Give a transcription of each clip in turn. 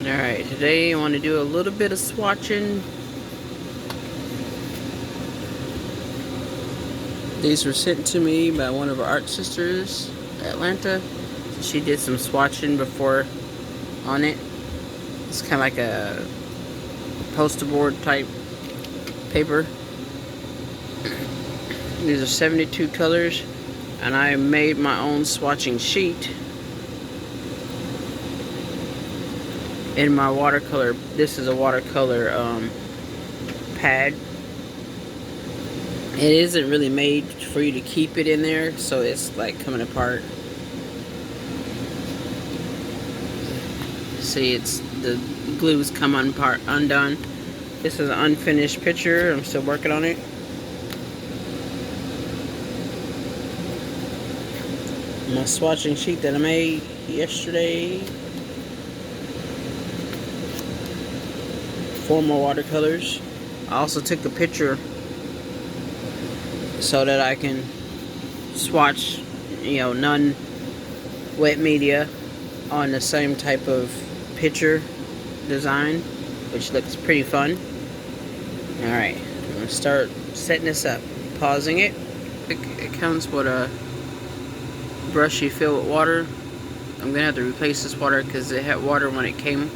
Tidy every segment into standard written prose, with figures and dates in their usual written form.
Alright, today I want to do a little bit of swatching. These were sent to me by one of our art sisters, Atlanta. She did some swatching before on it. It's kind of like a poster board type paper. These are 72 colors, and I made my own swatching sheet in my watercolor. This is a watercolor pad. It isn't really made for you to keep it in there, so it's like coming apart. See, it's the glue's come undone. This is an unfinished picture. I'm still working on it. My swatching sheet that I made yesterday for my watercolors. I also took a picture so that I can swatch, non-wet media on the same type of picture design, which looks pretty fun. Alright, I'm going to start setting this up. Pausing it. It comes with a brush you fill with water. I'm going to have to replace this water because it had water when it came.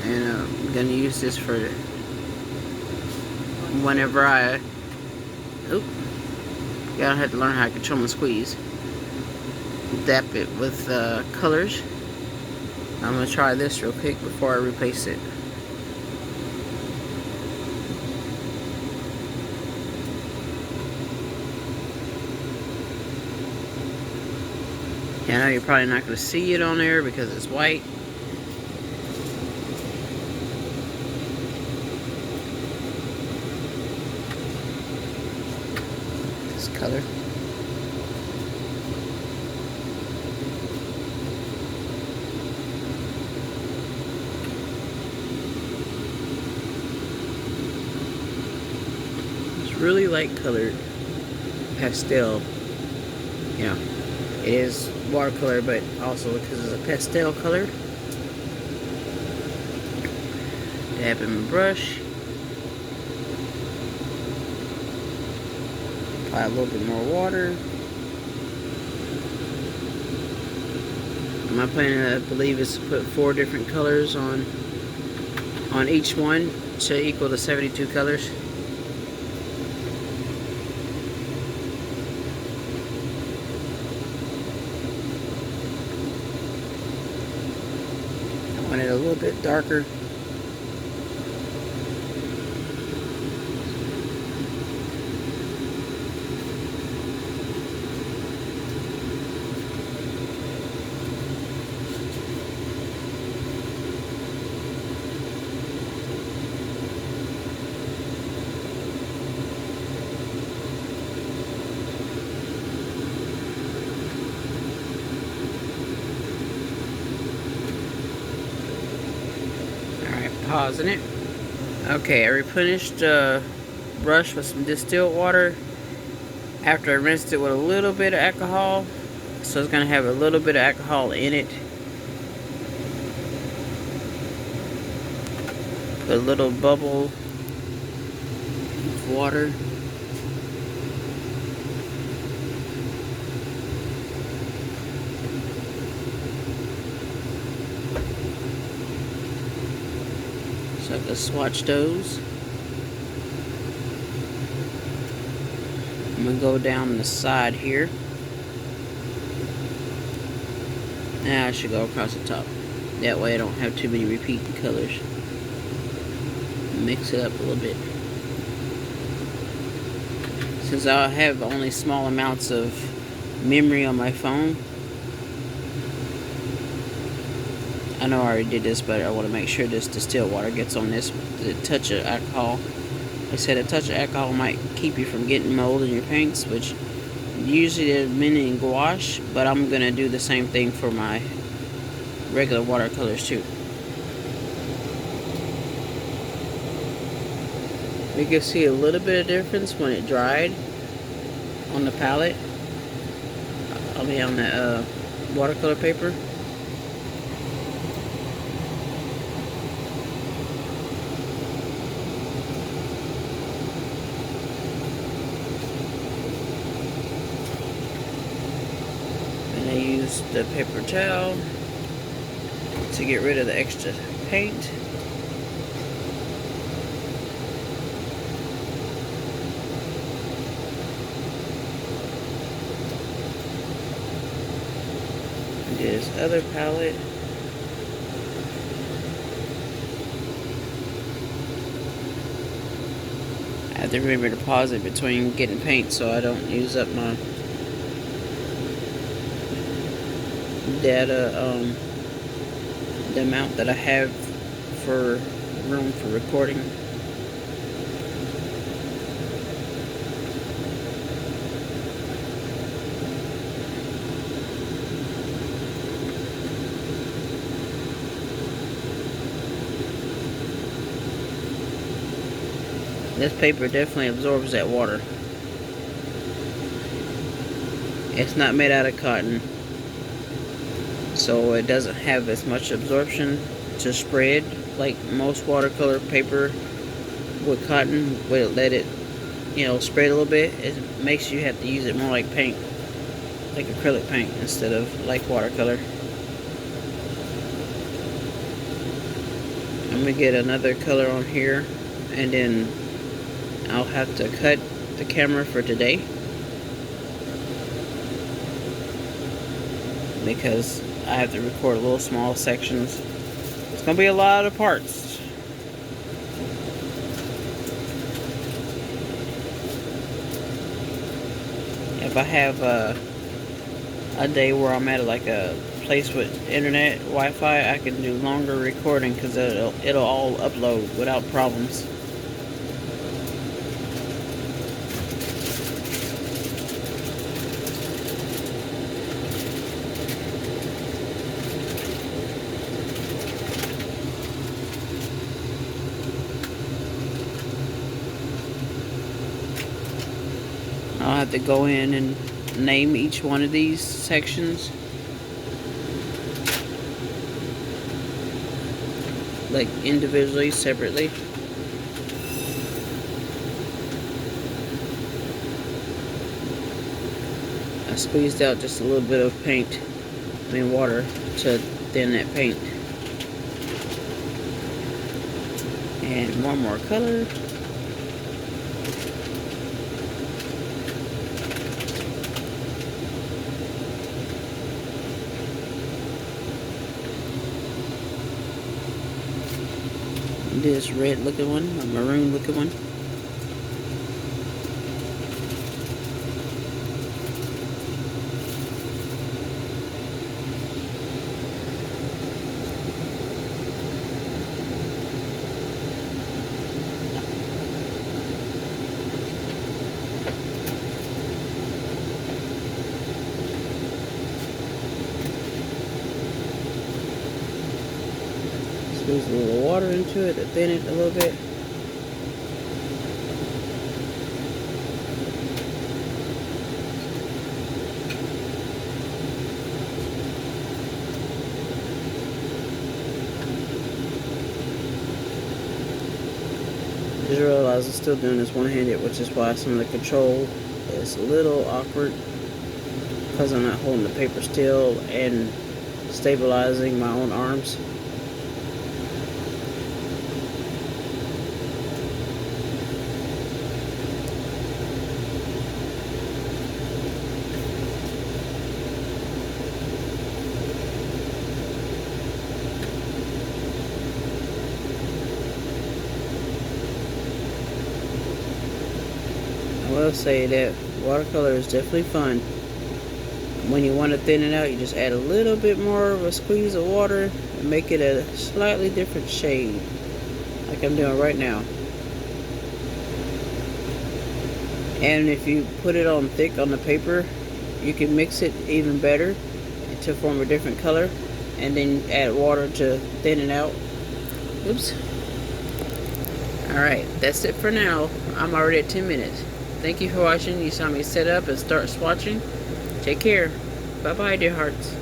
And I'm going to use this for whenever I gotta have to learn how to control and squeeze. Dap it with colors. I'm going to try this real quick before I replace it. I know you're probably not going to see it on there because it's white. This color. It's really light colored pastel. Yeah. It is watercolor, but also because it's a pastel color. Dab in my brush. Apply a little bit more water. My plan, I believe, is to put 4 different colors on each one to equal the 72 colors. I want it a little bit darker. Pausing it. Okay, I replenished the brush with some distilled water after I rinsed it with a little bit of alcohol. So it's going to have a little bit of alcohol in it. Put a little bubble of water. So I can swatch those. I'm going to go down the side here. Now I should go across the top. That way I don't have too many repeating colors. Mix it up a little bit. Since I have only small amounts of memory on my phone, I know I already did this, but I want to make sure this distilled water gets on this. The touch of alcohol. I said a touch of alcohol might keep you from getting mold in your paints, which usually they're mint and gouache, but I'm going to do the same thing for my regular watercolors too. We can see a little bit of difference when it dried on the palette. I'll be on the watercolor paper. And I use the paper towel to get rid of the extra paint. This other palette. I have to remember to pause it between getting paint so I don't use up my data, the amount that I have for room for recording. This paper definitely absorbs that water. It's not made out of cotton, so it doesn't have as much absorption to spread like most watercolor paper with cotton would let it, spread a little bit. It makes you have to use it more like paint, like acrylic paint instead of like watercolor. I'm gonna get another color on here, and then I'll have to cut the camera for today because I have to record little small sections. It's gonna be a lot of parts. If I have a day where I'm at like a place with internet Wi-Fi, I can do longer recording because it'll all upload without problems. I'll have to go in and name each one of these sections, like individually, separately. I squeezed out just a little bit of paint, water, to thin that paint. And one more color. This red looking one, a maroon looking one. Squeeze a little water into it to thin it a little bit. Just realized I'm still doing this one-handed, which is why some of the control is a little awkward because I'm not holding the paper still and stabilizing my own arms. I will say that watercolor is definitely fun. When you want to thin it out, you just add a little bit more of a squeeze of water and make it a slightly different shade, like I'm doing right now. And if you put it on thick on the paper, you can mix it even better to form a different color, and then add water to thin it out. Oops. Alright, that's it for now. I'm already at 10 minutes. Thank you for watching. You saw me set up and start swatching. Take care. Bye-bye, dear hearts.